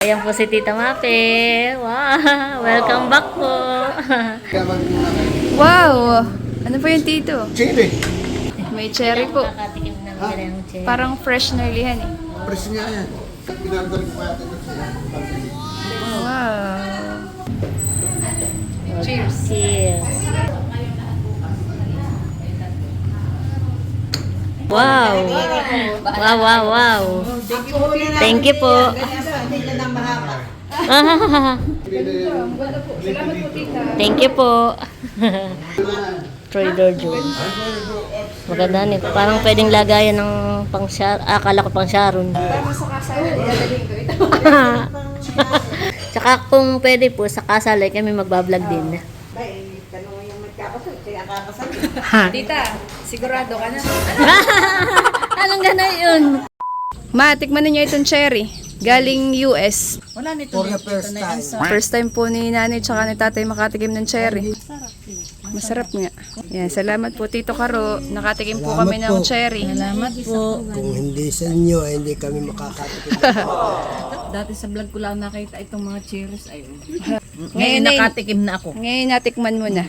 Ayan po si Tita Mape. Wow! Welcome back po. Wow! Ano po yung tito? Chili. May cherry po. Nakatikim ng cherry. Parang fresh na lihan eh. Press nga yan. Pinagdal ko pa yata ito siya. Wow! Cheers! Cheers! Wow! Wow, wow, wow! Thank you po. Thank you po. Trader Joe's. Maganda nito. Parang pwedeng lagayan ng akala ko pang Sharon. Tsaka kung pwede po, sa kasal ay kami magbablog din. Tita, sigurado ka na. Anong gano'n yun? Ma, tikman na niyo itong cherry. Galing US. Wala nito For the first time. First time po ni nanay tsaka ni tatay makatikim ng cherry. Masarap nga. Yan, salamat po Tito Karo. Nakatikim po kami ng cherry. Salamat po. Kung hindi sa inyo, hindi kami makakatikim. Dati sa vlog ko lang nakita itong mga cherries. Ayun. Ngayon Ngayon ay- nakatikim na ako. Ngayon natikman mo na.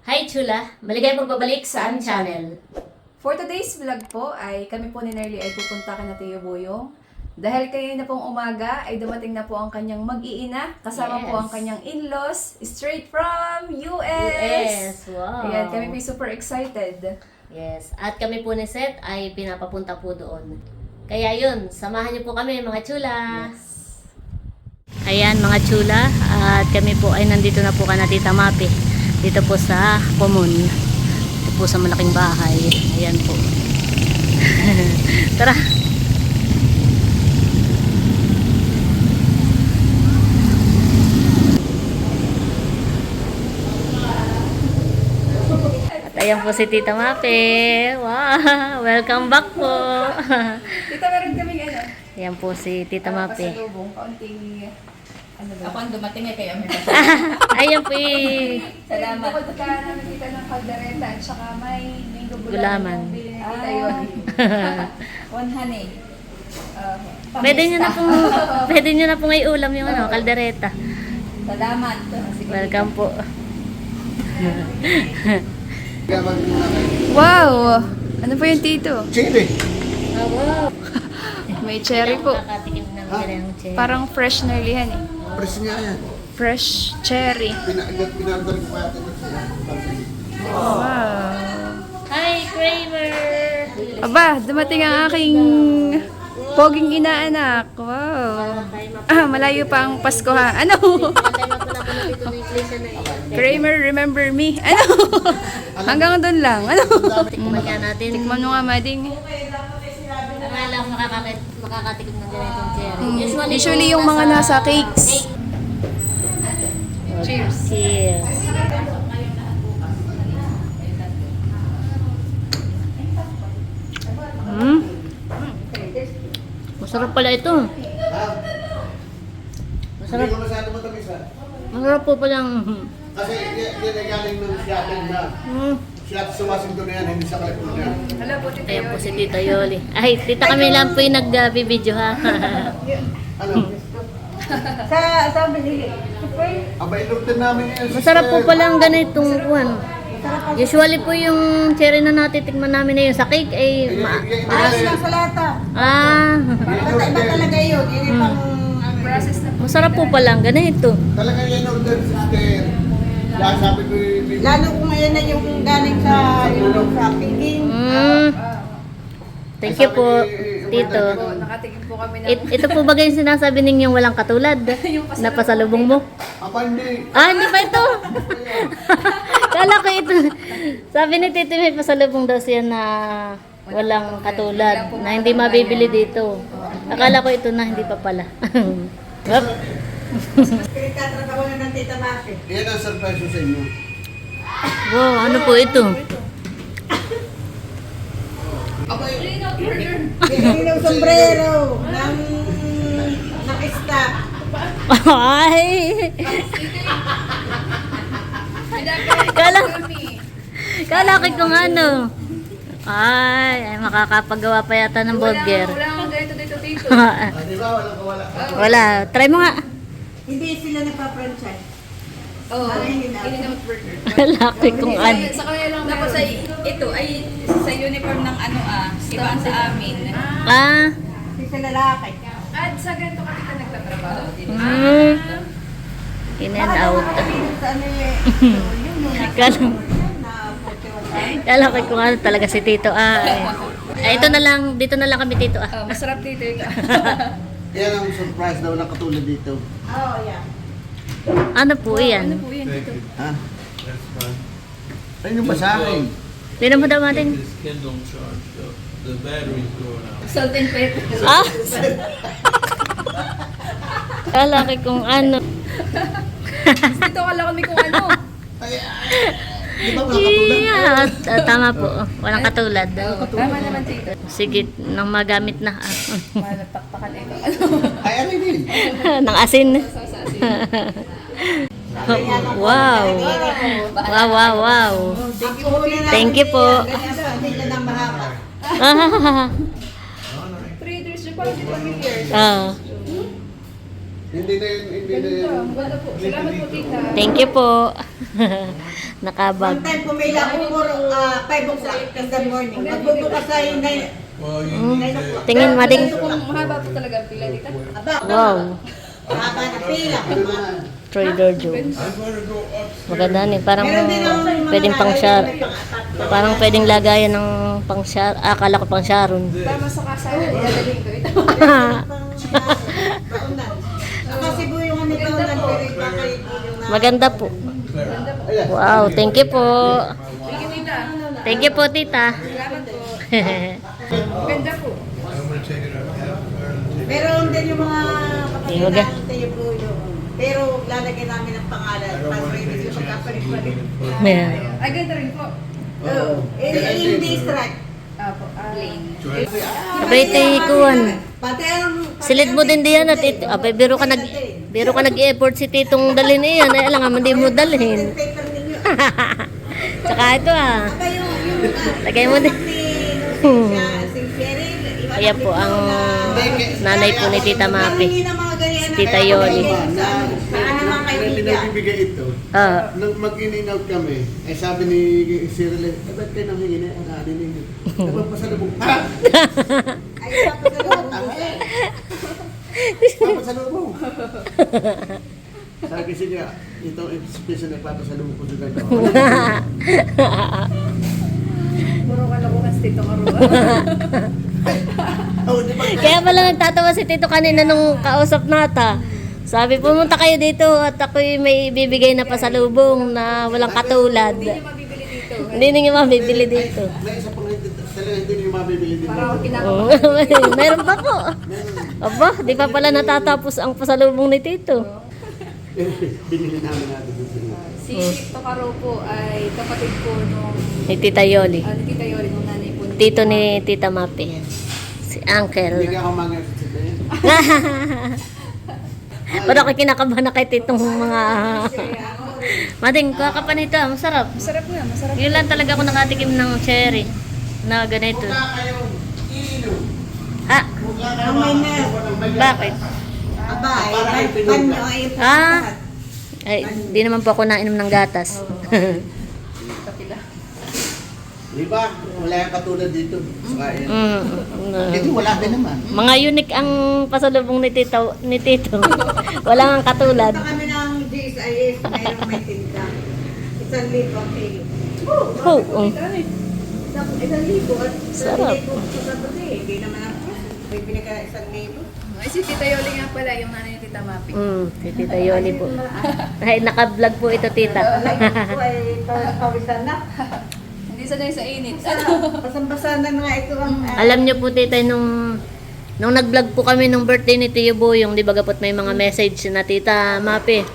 Hi Chula! Maligay pagbabalik sa aming channel. For today's vlog po ay kami po ni Nerly ay pupunta ka na Tio Boyong. Dahil kayo na pong umaga ay dumating na po ang kanyang mag-iina. Kasama Yes. po ang kanyang in-laws straight from US. Yes! Wow! Ayan, kami po super excited. Yes. At kami po ni Seth ay pinapapunta po doon. Kaya yun, samahan niyo po kami mga chula. Ayan mga chula. At kami po ay nandito na po ka na Tita Mape. Dito po sa Common. Dito po sa malaking bahay. Ayan po. Tara! Ayan po si Tita Mape. Wow! Welcome back po. Tita, meron kaming ano? Ayan po si Tita Mape. Pasalubong, kaunting ano ba? Ako ang dumating eh kaya may Ayan po eh. Salamat. Bukod ka namin tita ng kaldereta at saka may mango Gulaman. yung bili ni Tita yun. one honey. Pwede nyo na pong, pwede nyo na pong iulam yung ano, kaldereta. Salamat. Welcome po. Wow! Ano po yung tito? Chili. May cherry po. Nakatikim ng cherry. Parang fresh na lihan eh. Press nga yan. Fresh cherry. Pinagdal ko pa yata ito siya. Wow! Hi, Kramer! Aba, dumating ang aking poging inaanak. Wow! Malayo pa ang Pasko ha. Ano? Kramer, remember me. Ano? Hanggang doon lang. Ano? Tikman nga natin. Tikman mo nga, Mading. Akala ko makakatikim ng ganitong cherry. Usually yung mga nasa cakes. Cheers! Cheers! Masarap pala ito. Masarap. Hindi ko masyado matamis ha. Masarap po palang. Kasi yan ay galing ng Seattle na. Seattle sa Washington na yan, hindi sa California. Hala po, Tita Ayan po si Yoli. Tita Yoli. Ay, tita kami lang po yung nag-video ha. Ano? Sa binili. Abay, look din namin yan. Masarap po palang ganitong kuwan. Usually po yung cherry na natitikman namin na yun sa cake ay Sa lata. Iba talaga yun. Hindi pang Process na po. masarap po palang ganito. Talaga yan order sister. Kaya sabi ko yung... lalo kung ngayon na yung galing sa piging. Thank you po, Tito. Nakatikim po kami ng... Ito po ba yung sinasabi ninyong walang katulad? Na pasalubong mo? Aba, hindi. Hindi pa ito. Kala ko ito. Sabi ni Tito may pasalubong daw siya na walang katulad. Na hindi mabibili dito. Akala ko ito na hindi pa pala. Pinagtatrabaho na ng Tita Mape. Yan ang surprise ko sa inyo. Wow, ano po ito? Abay, Bili ng sombrero ng pista. Ay! Kala, kalaki kong ano. Ay, makakapagawa pa yata ng burger. Wala akong ganito dito dito. Di ba? Walang kawala. Wala. Try mo nga. Hindi sila nagpa-franchise. Oo. Hindi na. In-and-out burger. Kalaki kong ano. Sa kanila lang Tapos ay, ito ay sa uniform ng ano iba ang sa amin. Ah. Kasi sa lalaki. At sa ganito ka kita nagtatrabaho. Mm. In and out. Sa ano yung Kala, na 41. kalaki kong ano talaga si Tito. Ay, ito na lang. Dito na lang kami, Tito. Ah. Masarap dito ito. Yan ang surprise daw na katulad dito. Oh, yeah. Ano po yan? Po yan dito. Ha? Ayun yung basahin. Tinan mo daw natin. This Kindle charge, the battery's going out. Salt and pepper. Ah! Kalaki kong ano. Dito kala kami kung ano. Di ba walang katulad? Yeah. Tama po. Walang katulad. Tama naman dito. Sige, nang magamit na. Malapakpakan ito. Ay, ano din? Nang asin. Wow. Wow, wow, wow. Thank you po. Hindi ka na mahaba. Traders, yung parang dito familiar. Ah, Hindi na yun, hindi na yun. Ganda po. Salamat po, tita. thank you po. One Nakabag. time pumila ako for 5 o'clock in the morning. Magbubukas sa 9 Well, you need to, Tingin, mading. Ito kung mahaba po talaga ang pila dito. Aba, Wow. haba na pila. Ano naman? Trader Joe's. I'm gonna go upstairs. Maganda ni parang Meron din ang mga pwedeng pang lalagyan shar. may pang-apat. Parang pwedeng lagayan ng pang shar. Akala ko pang sharon. Tama sa kasama, idadalhin ko ito. Baunan. Kasi po yung ano baunan, pero iba kayo po yung na... Maganda po. Ayan. Wow, thank you po. Sige, tita. Thank you po, tita. Salamat po. Ganda po. I'm gonna take it out. Yeah, I'm gonna take it. Meron din yung mga Yung kapatid mga- namin tayo po yung... Pero lalagyan namin ng pangalan. Pag-release yung magkapalit-palit. Yeah. Ay, ganda rin po. Oo. Hindi strike. Apo, plain. Brete kuwan. Pati ang... Silid mo din diyan at biro ka nag-effort si titong dalhin iyan. Ay, alam nga, hindi mo dalhin. Paper ninyo. Tsaka ito ah. Saka yung... Lagay mo din. Si Cheryl. Ayan po ang nanay po ni Tita Mapi. Si Tita Yoli. Para naman Ready na kaibigan. bibigay ito. Ah. Nung mag-in-out kami, ay sabi ni Cyril, ba't kayo nang hingin ang ano ninyo? Nagpapasalubong. Ha? Ay, papasalubong po siya. Papasalubong. Sabi kasi niya, ito ang special na papasalubong ko sa ganito. Puro kalokohan si Tito Karua. Oh, di ba? Kaya pala nagtatawa si Tito kanina nung kausap nata. Sabi, pumunta kayo dito at ako'y may bibigay na pasalubong na walang katulad. Hindi niyo mabibili dito. Hindi ninyo mabibili dito. May isa pang talaga hindi niyo mabibili dito. Para ako Oh, kinakabahan. meron pa po. Aba, di pa pala natatapos ang pasalubong ni Tito. Binili namin natin dito. Si Tito Karua po ay kapatid po nung Ni Tita Yoli. ni Tita Yoli, nung nanay po. Tito ni Tita Mapi. Si Hindi Uncle. ka ako mangyari sa sila. Pero ako kinakabahan na kay Titong mga... Mading, kuha ka pa nito. Masarap. Masarap nga, masarap. Yun lang talaga ako nakatikim ng cherry. Na ganito. Mukha kayong iinom. Ah, Mukha Ang may nerve. bakit? Aba, ay, panyo ay Ah. Ay, di naman po ako nainom ng gatas. Kapila. Di ba? Wala yung katulad dito. Saka yan. Mm. Wala din naman. Mga unique ang pasalubong ni Tito. Wala ang katulad. Punta kami ng GSIS, mayroong may tinda. 1,000 ang kilo. Oh, Isang 1,000 at Sarap. 1,000 sa gabi. Hindi naman ang may binigay 1,000. Ay, si Tita Yoli nga pala, yung nanay ni Tita Mapi. si Tita Yoli po. Ay, naka-vlog po ito, Tita. Ito ay pawisan na. Hindi sanay sa init. Basang-basa na nga ito ang... Alam niyo po, Tita, nung nag-vlog po kami nung birthday ni Tio Boyong, di ba kapot may mga message na Tita Mapi.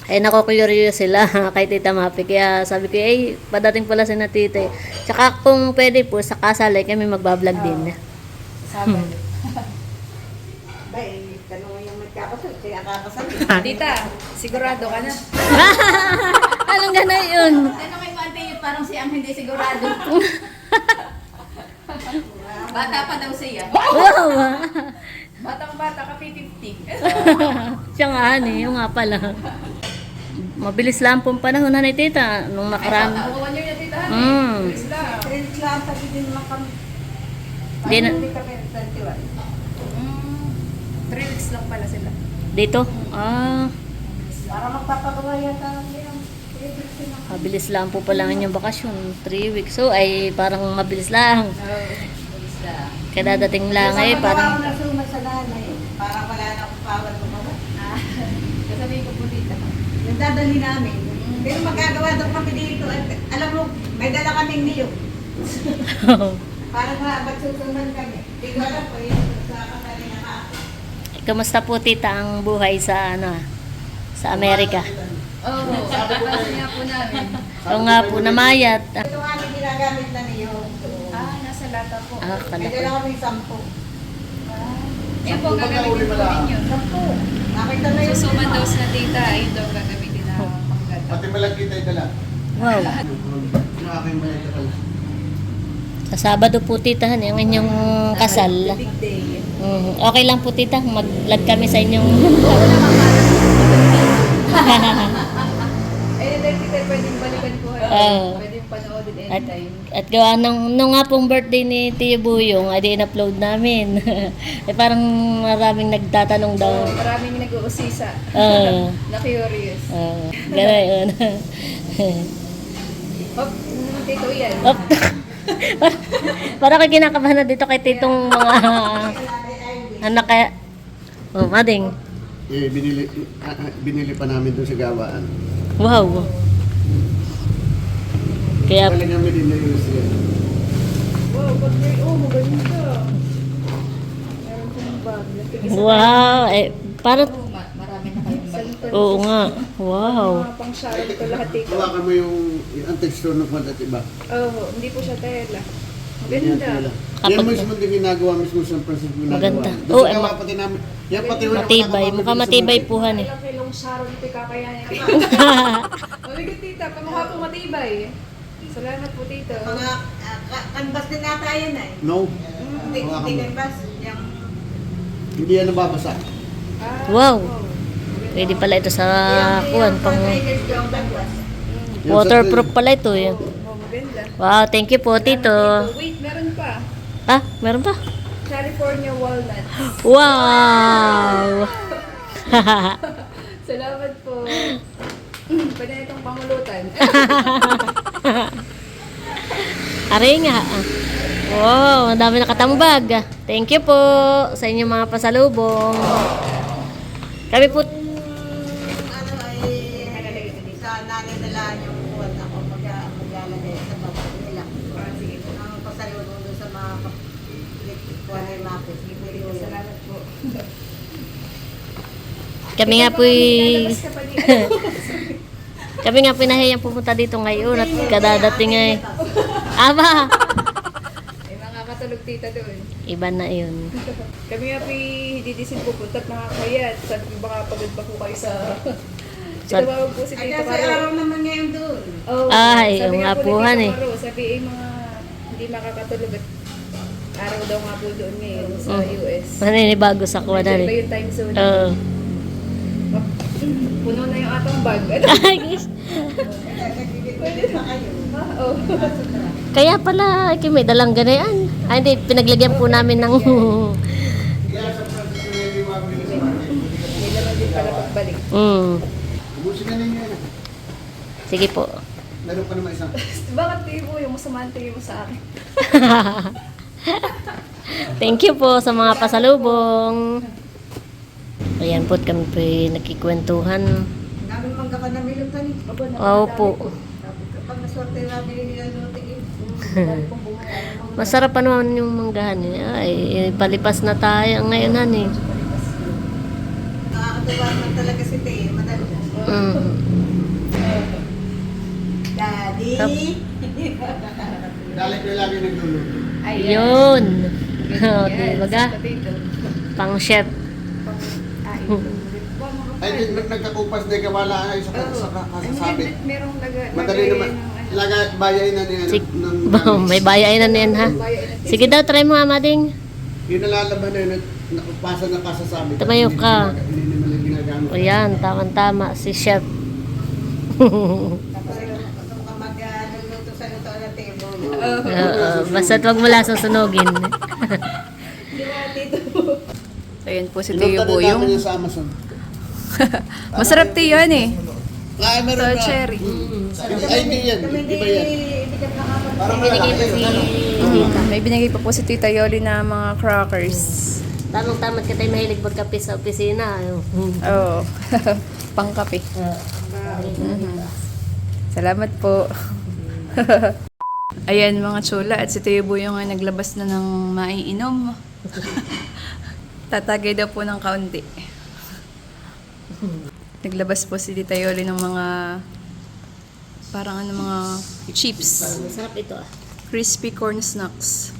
Ay, naku-curious sila kay Tita Mapi. Kaya sabi ko, ay, padating pala si na Tita. Tsaka kung pwede po, sa kasalay kami magbablog din. Sabado. Bay, tanong yung Tita, sigurado ka na. Anong gana yun? Ano kay Mante yun? Parang siyang hindi sigurado. Bata pa daw siya. Wow! Batang-bata ka 50. Siya nga, yung nga pala. Mabilis lang pong panahon na ni tita. Nung nakaraan. Ako 1 year na tita. Mm. Please lang. Credit lang, pati din lang kami. Di na, Hindi kami 21. 3 weeks lang pala sila. dito? Ah, Para magpapagawa yata ng yan. Credit lang. mabilis lang po pala ang inyong bakasyon. 3 weeks. So, ay parang mabilis lang. Please lang. Kadadating lang ay Pagawa ko parang... na suma sa nanay. Para wala na akong power gumawa. Kasabihin ko po tita. Yung dadali namin. Pero magagawa daw kami dito. At alam mo, may dala kaming niyog. Para ba't susunod kami. Hindi ko alam po yun sa kasalina ka. Kamusta po tita ang buhay sa ano sa Amerika? Oo, kasi nga po namin. O nga po namayat. Ito nga aming ginagamit na niyog. Nasa lata po. Ah, May dala kala kaming 10. Yan po, gagamitin po ninyo. 10. Nakita na yun. Susuman daw sa tita, ayun daw gagamitin na panggat. Pati malaki tayo dala. Wow. Yung aking may dala. Sa Sabado po tita, ang inyong kasal. Big day. Okay lang po tita, mag-vlog kami sa inyong... Ayun dahil tita, pwedeng balikan po. Oo. Pwedeng panoodin At, anytime. at gawa nung nga pong birthday ni Tio Buyong, ay di-upload namin. eh parang maraming nagtatanong daw. Maraming nag-uusisa. Oo. Na curious. Gano'n. Hop, tito yan. Op. Parang kayo kinakabahan na dito kay titong mga anak kaya. Oh, mading. Eh, binili pa namin doon sa gawaan. Wow. Kaya, Talagang may din na yun siya. Wow, pag-birthday, maganda. Meron pong bag. wow. Eh, parang, Marami na kayong bag. oo nga. Wow. Mga pang sharon ko lahat dito. Hawakan mo yung ang texture ng kwan at iba. Oo, hindi po siya tela. Yan Maganda. yan mismo din ginagawa mismo sa San Francisco ginagawa. Maganda. Doon Oh, sa gawa pati namin. Yan pati wala Matibay. Mukhang matibay po han eh. Ilang kilong sharon ito kakayanin. Mabigat tita, pamukha po matibay. Salamat po tito. Mga canvas din nata yan eh. No. Hindi Hawakan mo. canvas. Yung Hindi yan nababasa. Wow. Pwede pala ito sa kuwan. Pang yung canvas. waterproof pala ito eh. Oh, maganda. Wow, thank you po tito. Wait, meron pa. Ah, meron pa? California walnut. Wow. Salamat po. Pwede na itong pangulutan. Aray nga. Wow, ang dami nakatambag. Thank you po sa inyong mga pasalubong. Kami po, Ano ay sa nanay nila yung kuwan ako maglalagay sa baba nila. Sige, ang pasalubong doon sa mga kuwan ay mapis. Salamat po. kami nga po Lalabas ka pa dito. kami nga pinahiyang pumunta dito ngayon at kadadating ay aba, Ay, makakatulog tita doon. iba na yun. Kami nga po hindi din pupunta at nakakayat. Sabi ko baka pagod pa po kayo sa... Tinawag po si Ay, Tito kasi Caro. araw naman ngayon doon. Oh, Ay, sabi oo nga nga po po, ni han, Tito eh. Caro, sabi mga hindi makakatulog at araw daw nga po doon ngayon sa US. Maninibago sa kuwan na Iba rin. yung time zone. Oo. Puno na yung atong bag. Pwede na kayo. Oo. Kaya pala, may dalang ganayan. Ay, hindi, pinaglagyan po namin ng... Kaya sa Francisco na yung mga bilis sa bahay. May laman din pala pagbalik. Ubusin na ninyo yan. Sige po. Meron pa naman isang. Bakit tingin mo yung masama tingin mo sa akin? Thank you po sa mga pasalubong. Ayan po, kami po nagkikwentuhan. Namin mangga ka na milutan eh. Oo po. Kapag naswerte namin nila lutiin. Masarap pa naman yung manggahan eh. Ay, palipas na tayo ngayon han eh. Nakakatuwa naman talaga si Teo. Madali. Daddy! Dali ko lagi nagluluto. Yun. Oh, di ba ga? Pang chef. Ay, nagkakupas na kawala ay sa kasasabi. Merong Madali naman. Bayay na niya May bayay na niyan ha. Sige daw, try mo nga, Mading. Yung nalalaban na yun, nakapasa na kasasabi. Tumayo ka. Hindi naman yung ginagamit. O yan, tama-tama, si Chef. Kung ka magluluto sa luto na table. Basta't wag mo lang susunugin. Ayan po si Tinutad Tio natin Boyong. yun sa Amazon. Masarap Tio yan eh. Ay, Ito, meron na. cherry. Ay, hindi yan. Kami Di ba yan? hindi ka nakapag. Parang Binigay pa si Tita. May binigay pa po si Tita Yoli na mga crackers. Tamang-tamat ka tayo mahilig magkape sa opisina. Oo. Pangkape. Salamat po. Ayan mga chula, at si Tio Boyong ay naglabas na ng maiinom. Tatagay daw po ng kaunti. Naglabas po si Tita Yoli ng mga parang mga chips. Masarap ito ah. Crispy corn snacks.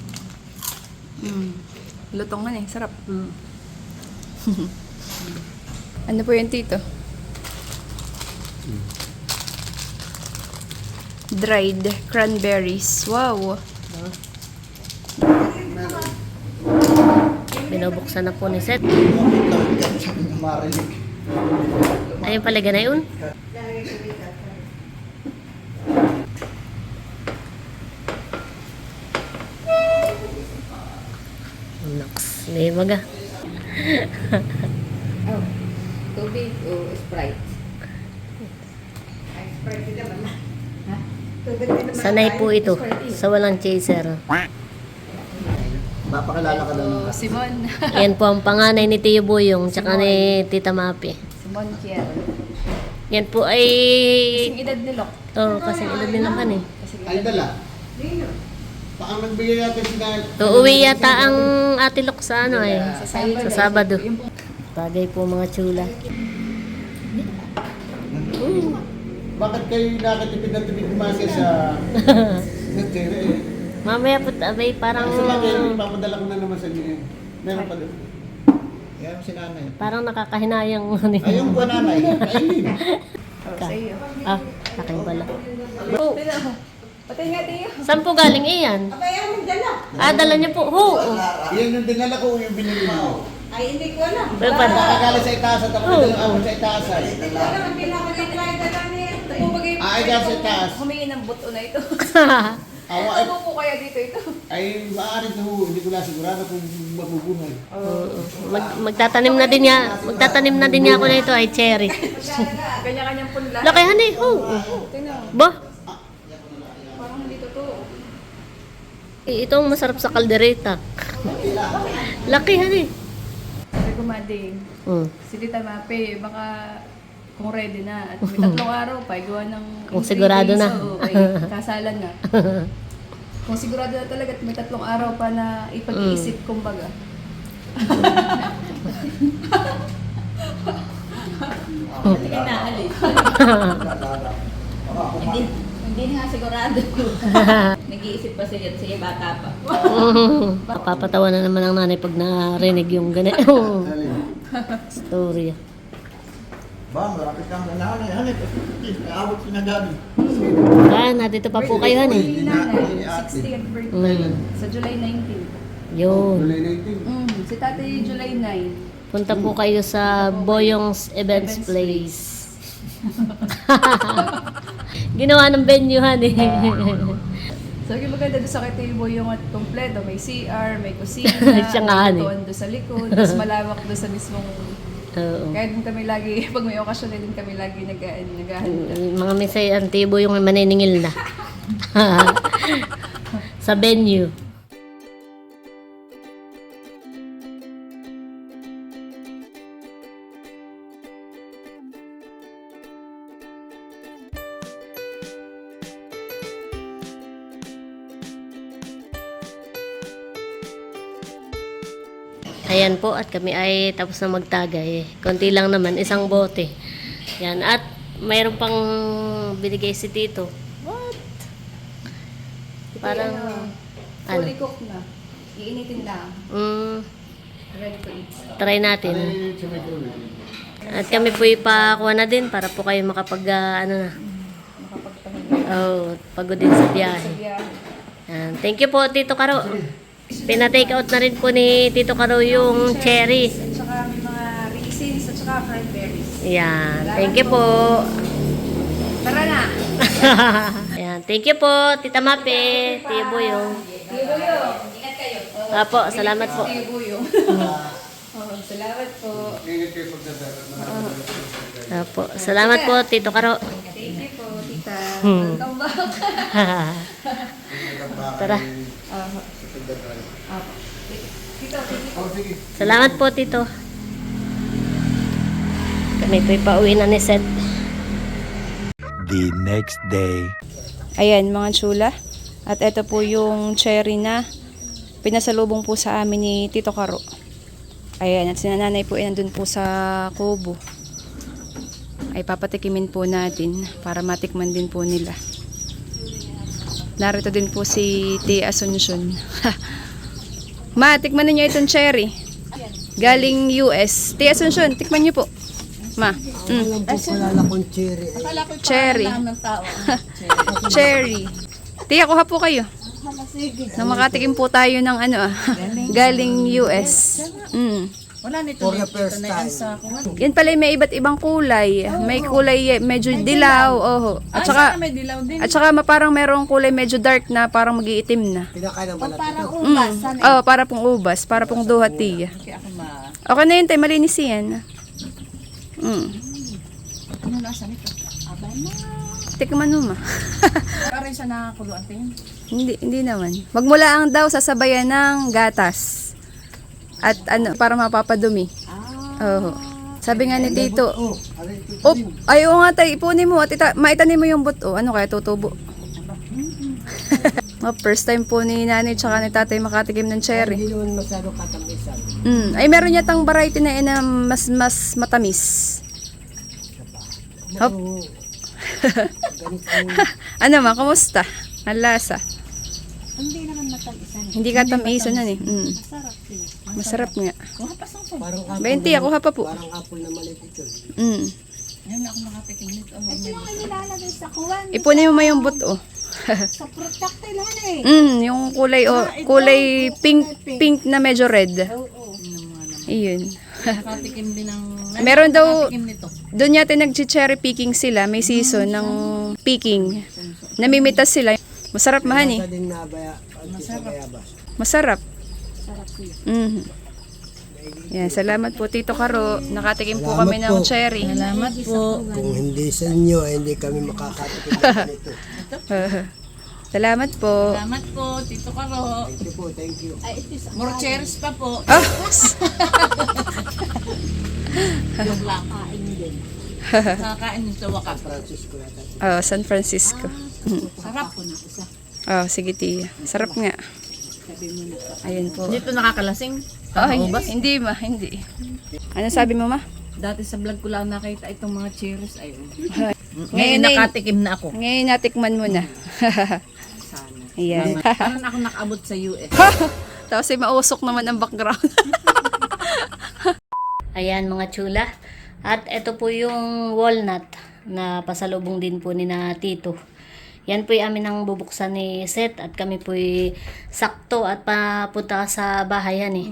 Lutong nga eh, sarap. Ano po yan, Tito? Dried cranberries. Wow! Binubuksan na po ni Seth. Marinig. Ayun pala ganayon. Naks, may maga. Tubig o Sprite? Ay, Sprite din naman na. Ha? Tubig din naman. Sanay po ito sa walang chaser. Mapakilala ka lang. Simon. Yan po ang panganay ni Tio Boyong tsaka ni Tita Mapi. Simon Kiel. Yan po ay... Kasing edad ni Lok. Kasing edad din naman eh. Ay, dala. Baka nagbigay natin sila. Uuwi yata ang Ate Lok sa ano eh. Sa Sa Sabado. Bagay po mga chula. Bakit kayo nakatipid na tipid kumasa sa natira eh? Mamaya po abay parang Sa bagay, ipapadala ko na naman sa inyo eh. Meron pa doon. Yan si nanay. parang nakakahinayang ano yun. Ayun po nanay. Kainin. Sa iyo. Ah, akin pala. Oh, pati nga Tio. Saan po galing iyan? Kaya mo dala. Dala niyo po. Yan yung dinala ko yung binili mo. Ay, hindi ko alam. Pero pa, Nakakala sa itaas at ako nagdala ako sa itaas ay. Alam, ang pinaka-apply dala niya. Kumbaga Ay, dyan sa itaas. humingi ng buto na ito. Awa ay, Ano po kaya dito ito? ay maaari na ho. Hindi ko na sigurado kung mabubuhay. magtatanim na din niya. Magtatanim na din niya ako na ito ay cherry. Kanya-kanyang punla. Lakihan eh. Tingnan. Ba? Parang hindi totoo. Itong masarap sa kaldereta. Lakihan eh. Sabi ko, Mading, si Tita Mape, baka kung ready na. At may 3 araw pa, gawa ng... Kung sigurado na. Oo, ay kasalan na. Kung sigurado na talaga at may 3 araw pa na ipag-iisip, kumbaga. Hindi ka naalis. Hindi nga sigurado. Nag-iisip pa sige bata pa. Papatawa na naman ang nanay pag narinig yung ganito. Story. Ba, marapit kang nanay. Hanip, naabot ko na gabi. Nandito pa po kayo, honey. Si Nanay, 60th birthday. Sa July 19. Yun. July 19. Si Tatay July 9. Punta po kayo sa Boyong's Events Place. Ginawa ng venue, honey. So, yung maganda doon sa kay Boyong at kompleto. May CR, may kusina, Siya nga, may honey. lutuan doon sa likod, tapos malawak doon sa mismong... Oo. Kaya din kami lagi, pag may okasyon din kami lagi naghahanda. Mga misay antibo yung maniningil na. Sa venue. Ayan po, at kami ay tapos na magtagay. Konti lang naman, isang bote. Yan, at mayroon pang binigay si Tito. What? Parang, ano? Fully cooked na. Iinitin lang. Ready to eat. Try natin. Ay, sa microwave. At kami po ipakuha na din para po kayo makapag, ano na. Oh, pagod din sa biyahe. Yeah. Yan. Thank you po, Tito Karo. Pina-take out na rin po ni Tito Karo yung cherries. At saka may mga raisins at saka cranberries. Yan. Thank you po. Tara na! Yan. Thank you po, Tita Mape, Tio Boyong. Tiyo Buyong, ingat kayo. Apo, salamat po. Tiyo Buyong. Salamat po. Ingat kayo pagdadala. Apo, salamat po, Tito Karo. Thank you po, tita. Hmm. Welcome back. Tara. Tito, tito. Oh, sige. Salamat po, Tito. Kami po ipauwi na ni Seth. The next day. Ayan mga chula. At ito po yung cherry na pinasalubong po sa amin ni Tito Karo. Ayan, at sinananay po ay nandun po sa kubo. Ay papatikimin po natin para matikman din po nila. Narito din po si Tia Asuncion. Ma, tikman ninyo itong cherry. Galing US. Tia Asuncion, tikman niyo po. Ma. Cherry. Cherry. Tia, kuha po kayo. Na makatikim po tayo ng ano galing US. Wala nito dito na yan sa Yan pala may iba't ibang kulay. May kulay medyo dilaw. Oho. may dilaw din. At saka parang merong kulay medyo dark na parang mag-iitim na. Pinakain ng balat. Parang ubas. Oh, para pong ubas. Para pong duha, Tia. Kaya ako Okay na yun, tayo. Malinis yan. ano nasa nito? Abay na. Tikman mo, ma. Parang siya nakakuluan tingin. Hindi naman. Magmula ang daw sasabayan ng gatas. At ano, para mapapadumi. Oo. Sabi nga ni Tito, ayaw nga tayo, ipunin mo at maitanim mo yung buto. Ano kaya tutubo? First time po ni nanay tsaka ni tatay makatikim ng cherry. Hindi naman masyado katamisan. Ay meron yatang variety na na mas matamis. Hop. Ano ma, kumusta? Ang lasa? Hindi naman matag-isa. Hindi ka tamisan na eh. Masarap siya. Masarap nga. Kuha pa sa Parang 20, ako ha pa po. Parang apple na maliit ito. Ngayon na ako makatikim nito. Ito yung nilalagay sa kuwan. Ipunin mo yung buto. Sa protectile Yung kulay pink na medyo red. Iyon. Nakatikim din ng... Meron daw, Nakatikim nito. doon yata nag-cherry picking sila. May season ng picking. Namimitas sila. Masarap mahan eh. Din na baya. Masarap. Yan, salamat po Tito Karo. Nakatikim po kami ng cherry. Salamat po. Kung hindi sa inyo, hindi kami makakatikim nito. Salamat po. Salamat po, Tito Karo. Thank you po, thank you. More cherries pa po. Kakain din. Kakain din sa wakas. Francisco yata. San Francisco. Sarap. Sige Tia. Sarap nga. Ayun po. Dito nakakalasing. Hindi ma, hindi. Ano sabi mo ma? Dati sa vlog ko lang nakita itong mga cherries. Ayun. Ngayon Ngayon na nakatikim na ako. Ngayon natikman mo na. Sana. Ayan. Parang ako nakaabot sa US. Tapos ay mausok naman ang background. Ayan mga chula. At ito po yung walnut na pasalubong din po ni na Tito. Yan po yung amin ang bubuksan ni Seth at kami po sakto at papunta sa bahayan eh.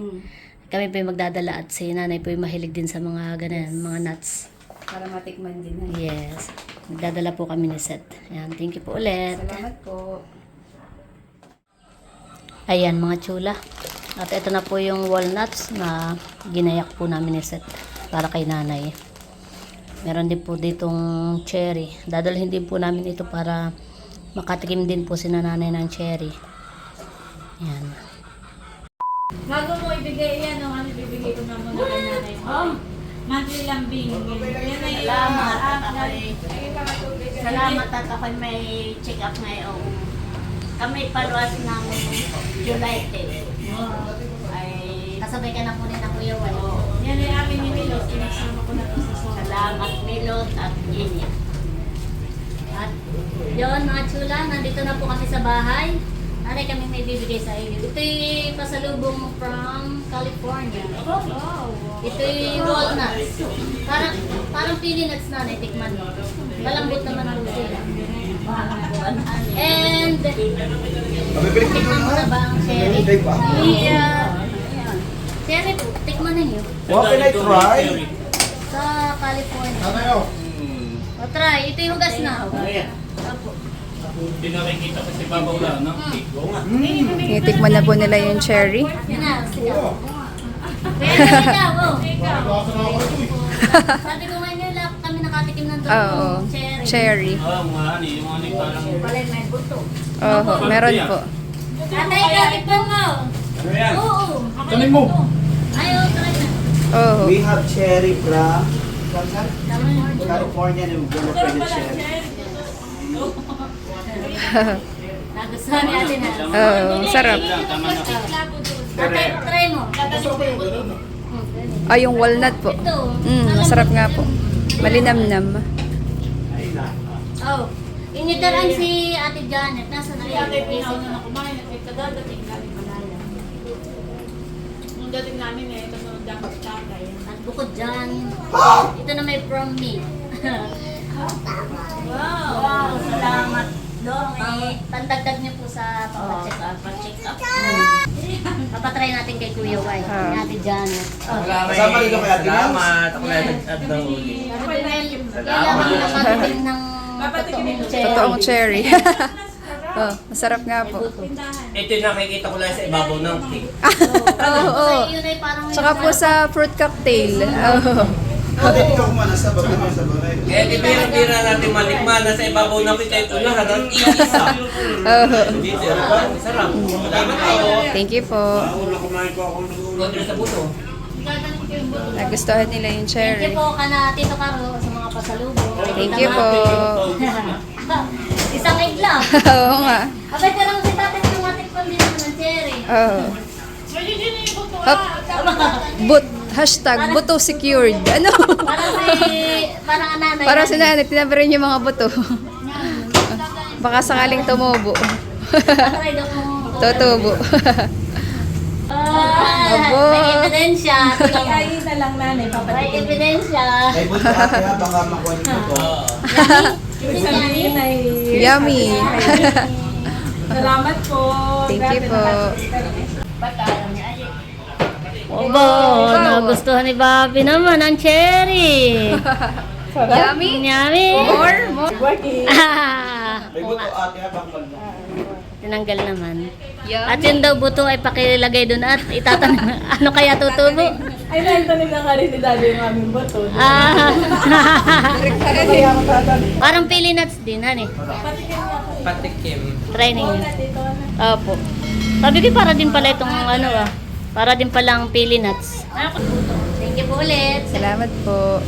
Kami po magdadala at si nanay po mahilig din sa mga ganyan, mga nuts. Para matikman din. Yes. Magdadala po kami ni Seth. Ayan, thank you po ulit. Salamat po. Ayan mga chula. At ito na po yung walnuts na ginayak po namin ni Seth para kay nanay. Meron din po ditong cherry. Dadalhin din po namin ito para makatikim din po si nanay ng cherry. Ayan. Bago mo ibigay yan, ano ibibigay ko na muna kay nanay mo. Monthly lambing. Yan ay Salamat at ako'y may check-up ngayon. Kami paluwas ng July 10. Ay, kasabay ka na po rin ng Kuya Wal. yan ay amin ni Milot. Inagsama ko na to sa sulat. Salamat Milot at Jenny. At yun mga chula, nandito na po kami sa bahay. Nanay, kami may bibigay sa iyo. Ito'y pasalubong from California. Wow. Ito'y walnuts. Parang pili nuts, nanay, tikman mo. Malambot naman po sila. And, tikman mo na ba ang cherry? Cherry po, tikman ninyo. What can I try? Sa California. Ano? O try, ito yung hugas na. Opo. Hindi nakikita kasi babaw lang, no? Titikman na po nila yung cherry. Yan na, sige. Pwede ikaw, oh. Sabi ko ngayon lang kami nakatikim ng Oo, cherry. cherry. Oo, mga ano, yung ano yung parang... Palay may buto. Oo, meron po. Atay ka, tikman mo. Ano yan? Oo. Kanin mo! Ayaw, try na. Oo. We have cherry from Tama na. California and we're gonna pwede cherry. Nagustuhan ni ate na. Oo, sarap. Tama na. Atay, try mo. Ah, yung walnut po. Ito. Masarap nga po. Malinamnam. Oh. Inidaran si Ate Janet. Nasa na Kaya kayo yun? pinauna na kumain at kagadating namin Malaya. Nung dating namin ito sa Jacket Tatay. At bukod dyan, ito na may from me. Wow, salamat. Pandagdag niyo po sa papacheck up. Pa-check up. Papatry natin kay Kuya Y. Ni Ate Janet. Oh. Kasama rin kay Ate Nels. Ako na nag-add ng uli. Kailangan mo nakatikim ng totoong cherry. Totoong cherry. Oh, masarap nga po. Ito yung nakikita ko lang sa ibabaw ng cake. Oo. Kasi yun ay parang Tsaka po sa fruit cocktail. Oo. Bakit ikaw man nasa baba mo sa balay? Kaya di bira natin malikman na sa ibabaw ng cake ay unahan ng iisa. Oo. Dito, sarap. Salamat ako. Thank you po. Kontra sa buto. Nagustuhan nila yung Thank cherry. you po kana Tito Caro sa mga pasalubong. Thank you po. Isang egg lang. Oo nga. Abay ka lang si tatay tumatik pa din naman ng cherry. Oo. Hop. But, hashtag, buto secured. Ano? Parang ananay. Para sa nanay, tinabarin yung mga buto. Baka sakaling tumubo. Try daw kung Tutubo. Abo. may ebidensya. Kain na lang nanay, May papatikin. ebidensya. Ay, buti ate ha, baka makuha niyo to. Ibig sabihin ay... Yummy. Salamat po. Thank you po. Obo, nagustuhan ni Bobby naman ang cherry. Yummy? Yummy. More? May buto ate ha, baka mo. Tinanggal naman. Yummy. At yun daw buto ay pakilagay doon at itatanong ano kaya tutubo? Ay, naintanim na nga rin ni Daddy yung aming bato. Ah. Parang pili nuts din, hani. Patikim. Training. Opo. Sabi ko para din pala itong ano para din palang pili nuts. Thank you po ulit. Salamat po.